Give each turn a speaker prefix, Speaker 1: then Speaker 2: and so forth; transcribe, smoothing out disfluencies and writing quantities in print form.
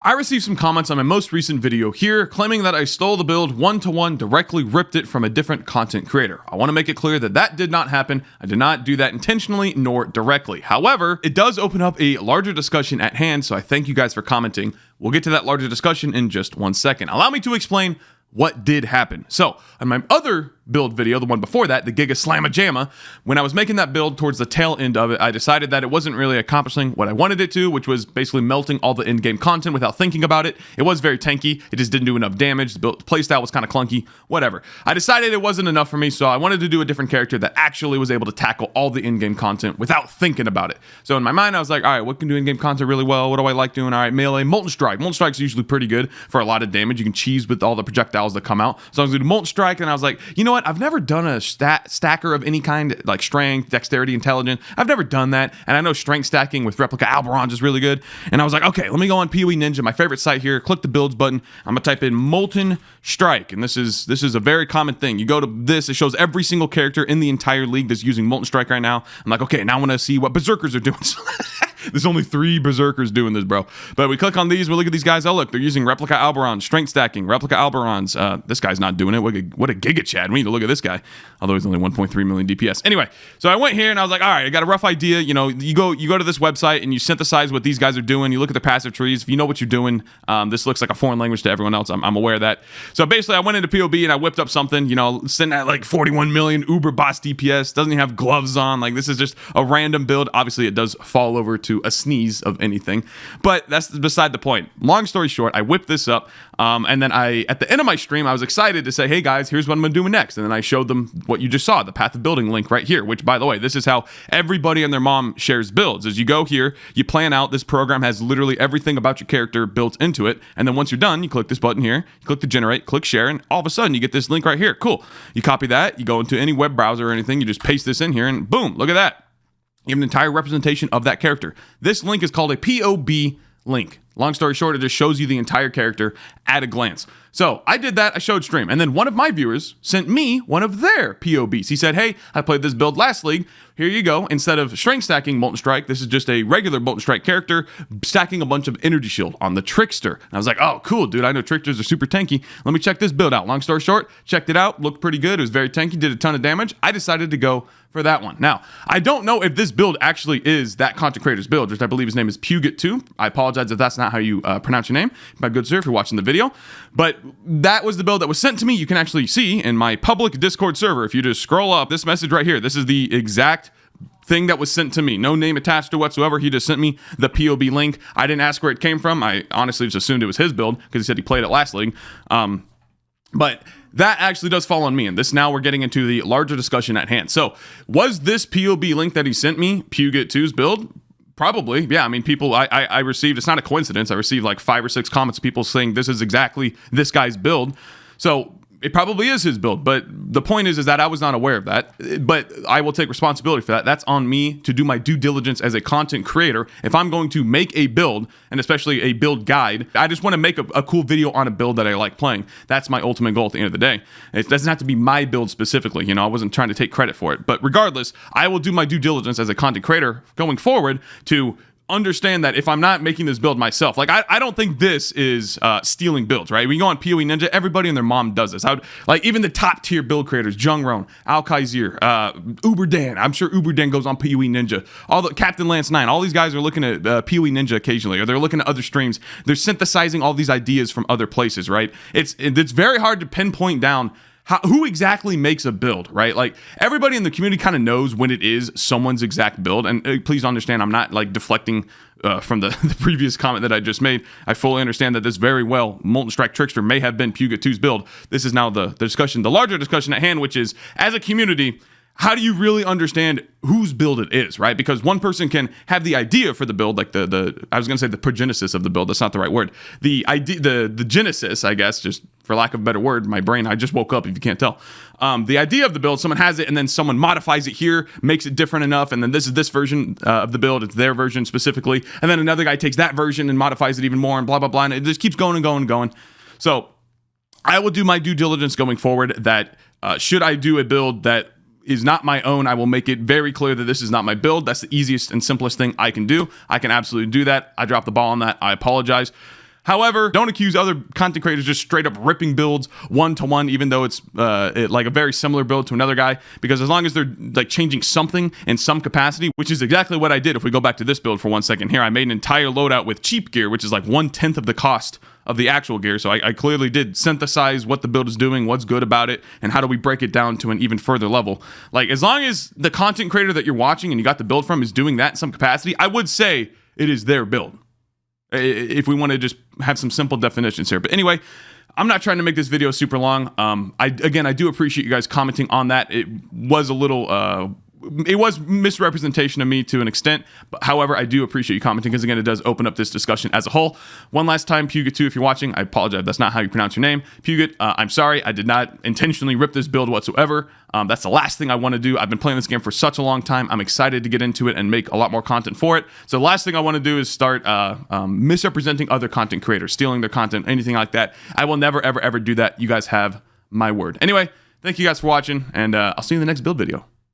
Speaker 1: I received some comments on my most recent video here claiming that I stole the build one-to-one, directly ripped it from a different content creator. I want to make it clear that that did not happen. I did not do that intentionally nor directly. However, it does open up a larger discussion at hand, so I thank you guys for commenting. We'll get to that larger discussion in just 1 second. Allow me to explain what did happen. So, on my other build video, the one before that, the Giga Slamma Jamma, when I was making that build towards the tail end of it, I decided that it wasn't really accomplishing what I wanted it to, which was basically melting all the in-game content without thinking about it. It was very tanky. It just didn't do enough damage. The build playstyle was kind of clunky, whatever. I decided it wasn't enough for me, so I wanted to do a different character that actually was able to tackle all the in-game content without thinking about it. So in my mind, I was like, all right, what can do in-game content really well? What do I like doing? All right, melee, Molten Strike. Molten Strike's usually pretty good for a lot of damage. You can cheese with all the projectiles that come out. So I was going to do Molten Strike, and I was like, you know what? I've never done a stacker of any kind, like strength, dexterity, intelligence. I've never done that, and I know strength stacking with replica Alberons is really good. And I was like, okay, let me go on PoE Ninja, my favorite site here, click the builds button. I'm gonna type in Molten Strike, and this is a very common thing. You go to this, it shows every single character in the entire league that's using Molten Strike right now. I'm like, okay, now I want to see what Berserkers are doing. There's only 3 Berserkers doing this, bro. But we click on these, we look at these guys. Oh, look, they're using Replica Alberons, strength stacking, Replica Alberons. This guy's not doing it. What a Giga Chad. We need to look at this guy. Although he's only 1.3 million DPS. Anyway, so I went here and I was like, all right, I got a rough idea. You know, you go to this website and you synthesize what these guys are doing. You look at their passive trees. If you know what you're doing, this looks like a foreign language to everyone else. I'm aware of that. So basically, I went into POB and I whipped up something, you know, sitting at like 41 million Uber boss DPS. Doesn't even have gloves on. Like, this is just a random build. Obviously, it does fall over to a sneeze of anything, but that's beside the point. Long story short, I whipped this up, and then at the end of my stream, I was excited to say, hey guys, here's what I'm gonna do next. And then I showed them what you just saw, the Path of Building link right here, which, by the way, this is how everybody and their mom shares builds. As you go here, you plan out, this program has literally everything about your character built into it, and then once you're done, you click this button here, you click the generate, click share, and all of a sudden you get this link right here. Cool. You copy that, you go into any web browser or anything, you just paste this in here, and boom, look at that. You have an entire representation of that character. This link is called a POB link. Long story short, it just shows you the entire character at a glance. So I did that, I showed stream, and then one of my viewers sent me one of their POBs. He said, hey, I played this build last league. Here you go. Instead of strength stacking Molten Strike, this is just a regular Molten Strike character stacking a bunch of energy shield on the Trickster. And I was like, oh, cool, dude. I know Tricksters are super tanky. Let me check this build out. Long story short, checked it out. Looked pretty good. It was very tanky, did a ton of damage. I decided to go for that one. Now, I don't know if this build actually is that content creator's build, which I believe his name is Puget2. I apologize if that's not how you pronounce your name, my good sir, if you're watching the video. But that was the build that was sent to me. You can actually see in my public Discord server, if you just scroll up this message right here, this is the exact thing that was sent to me. No name attached to whatsoever. He just sent me the POB link. I didn't ask where it came from. I honestly just assumed it was his build because he said he played it last league. But that actually does fall on me, and this now we're getting into the larger discussion at hand. So, was this POB link that he sent me Puget2's build? Probably, yeah. I mean, people, I received, it's not a coincidence, I received like 5 or 6 comments of people saying this is exactly this guy's build. So, it probably is his build, but the point is that I was not aware of that, but I will take responsibility for that. That's on me to do my due diligence as a content creator. If I'm going to make a build, and especially a build guide, I just want to make a cool video on a build that I like playing. That's my ultimate goal at the end of the day. It doesn't have to be my build specifically, you know, I wasn't trying to take credit for it, but regardless, I will do my due diligence as a content creator going forward to understand that if I'm not making this build myself, like I don't think this is stealing builds, right? We go on PoE Ninja, everybody and their mom does this. Like even the top tier build creators, Jungron, Al Kaiser, Uberdan. I'm sure Uberdan goes on PoE Ninja. All the Captain Lance 9, all these guys are looking at PoE Ninja occasionally, or they're looking at other streams. They're synthesizing all these ideas from other places, right? It's very hard to pinpoint down who exactly makes a build, right? Like everybody in the community kind of knows when it is someone's exact build. And please understand, I'm not like deflecting from the previous comment that I just made. I fully understand that this very well, Molten Strike Trickster may have been Puget2's build. This is now the discussion, the larger discussion at hand, which is as a community, how do you really understand whose build it is, right? Because one person can have the idea for the build, like I was going to say the progenesis of the build. That's not the right word. The idea, the genesis, I guess, just for lack of a better word, my brain, I just woke up if you can't tell. The idea of the build, someone has it and then someone modifies it here, makes it different enough. And then this is this version of the build. It's their version specifically. And then another guy takes that version and modifies it even more and blah, blah, blah. And it just keeps going and going and going. So I will do my due diligence going forward that should I do a build that is not my own, I will make it very clear that this is not my build. That's the easiest and simplest thing I can do. I can absolutely do that. I dropped the ball on that. I apologize. However, don't accuse other content creators just straight up ripping builds one-to-one, even though it's like a very similar build to another guy, because as long as they're like changing something in some capacity, which is exactly what I did. If we go back to this build for 1 second here, I made an entire loadout with cheap gear, which is like 1/10 of the cost of the actual gear. So I clearly did synthesize what the build is doing, what's good about it, and how do we break it down to an even further level. Like, as long as the content creator that you're watching and you got the build from is doing that in some capacity, I would say it is their build, if we want to just have some simple definitions here. But anyway, I'm not trying to make this video super long. I do appreciate you guys commenting on that. It was a little it was misrepresentation of me to an extent, but however, I do appreciate you commenting, because again, it does open up this discussion as a whole. One last time, Puget2, if you're watching, I apologize, that's not how you pronounce your name. Puget, I'm sorry, I did not intentionally rip this build whatsoever. That's the last thing I want to do. I've been playing this game for such a long time. I'm excited to get into it and make a lot more content for it. So the last thing I want to do is start misrepresenting other content creators, stealing their content, anything like that. I will never, ever, ever do that. You guys have my word. Anyway, thank you guys for watching, and I'll see you in the next build video.